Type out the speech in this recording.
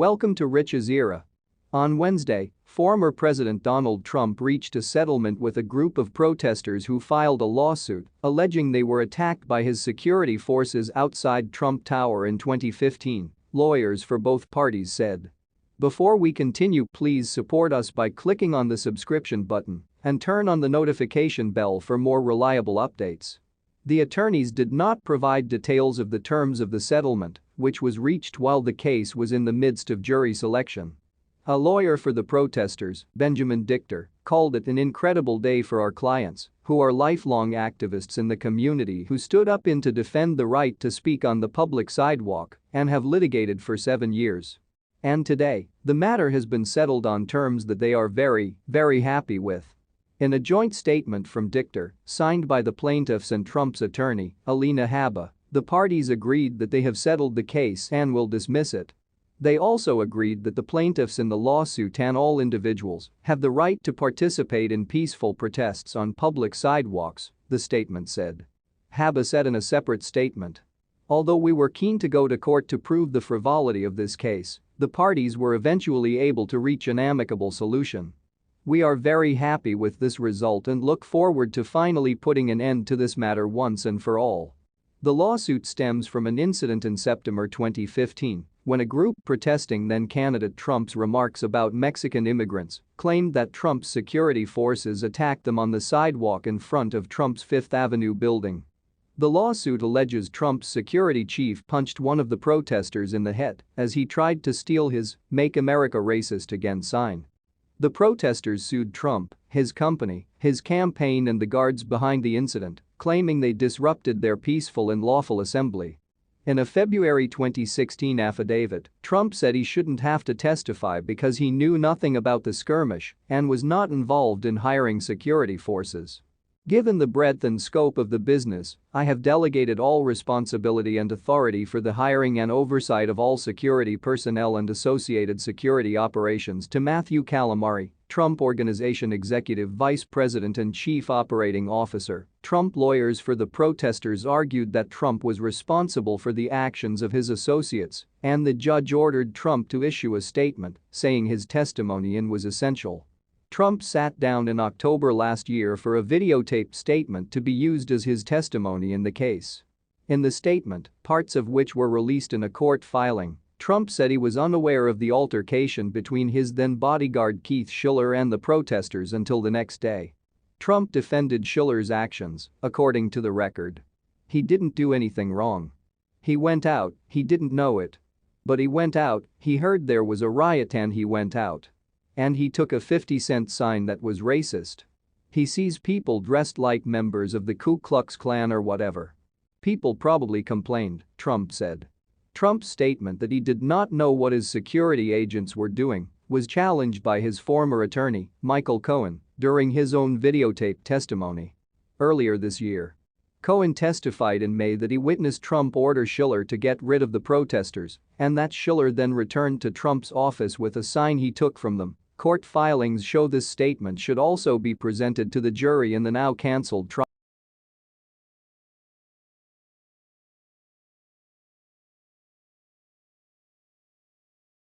Welcome to Rich's Era. On Wednesday, former President Donald Trump reached a settlement with a group of protesters who filed a lawsuit alleging they were attacked by his security forces outside Trump Tower in 2015, lawyers for both parties said. Before we continue, please support us by clicking on the subscription button and turn on the notification bell for more reliable updates. The attorneys did not provide details of the terms of the settlement, which was reached while the case was in the midst of jury selection. A lawyer for the protesters, Benjamin Dichter, called it an incredible day for our clients, who are lifelong activists in the community who stood up to defend the right to speak on the public sidewalk and have litigated for 7 years. And today, the matter has been settled on terms that they are very, very happy with. In a joint statement from Dichter, signed by the plaintiffs and Trump's attorney, Alina Habba, the parties agreed that they have settled the case and will dismiss it. They also agreed that the plaintiffs in the lawsuit and all individuals have the right to participate in peaceful protests on public sidewalks, the statement said. Habba said in a separate statement. Although we were keen to go to court to prove the frivolity of this case, the parties were eventually able to reach an amicable solution. We are very happy with this result and look forward to finally putting an end to this matter once and for all. The lawsuit stems from an incident in September 2015 when a group protesting then-candidate Trump's remarks about Mexican immigrants claimed that Trump's security forces attacked them on the sidewalk in front of Trump's Fifth Avenue building. The lawsuit alleges Trump's security chief punched one of the protesters in the head as he tried to steal his "Make America Racist Again" sign. The protesters sued Trump, his company, his campaign and the guards behind the incident, claiming they disrupted their peaceful and lawful assembly. In a February 2016 affidavit, Trump said he shouldn't have to testify because he knew nothing about the skirmish and was not involved in hiring security forces. Given the breadth and scope of the business, I have delegated all responsibility and authority for the hiring and oversight of all security personnel and associated security operations to Matthew Calamari, Trump Organization Executive Vice President and Chief Operating Officer. Trump lawyers for the protesters argued that Trump was responsible for the actions of his associates, and the judge ordered Trump to issue a statement, saying his testimony was essential. Trump sat down in October last year for a videotaped statement to be used as his testimony in the case. In the statement, parts of which were released in a court filing, Trump said he was unaware of the altercation between his then bodyguard Keith Schiller and the protesters until the next day. Trump defended Schiller's actions, according to the record. He didn't do anything wrong. He went out, he didn't know it. But he went out, he heard there was a riot and he went out. And he took a 50-cent sign that was racist. He sees people dressed like members of the Ku Klux Klan or whatever. People probably complained, Trump said. Trump's statement that he did not know what his security agents were doing was challenged by his former attorney, Michael Cohen, during his own videotaped testimony. Earlier this year, Cohen testified in May that he witnessed Trump order Schiller to get rid of the protesters and that Schiller then returned to Trump's office with a sign he took from them. Court filings show this statement should also be presented to the jury in the now cancelled trial.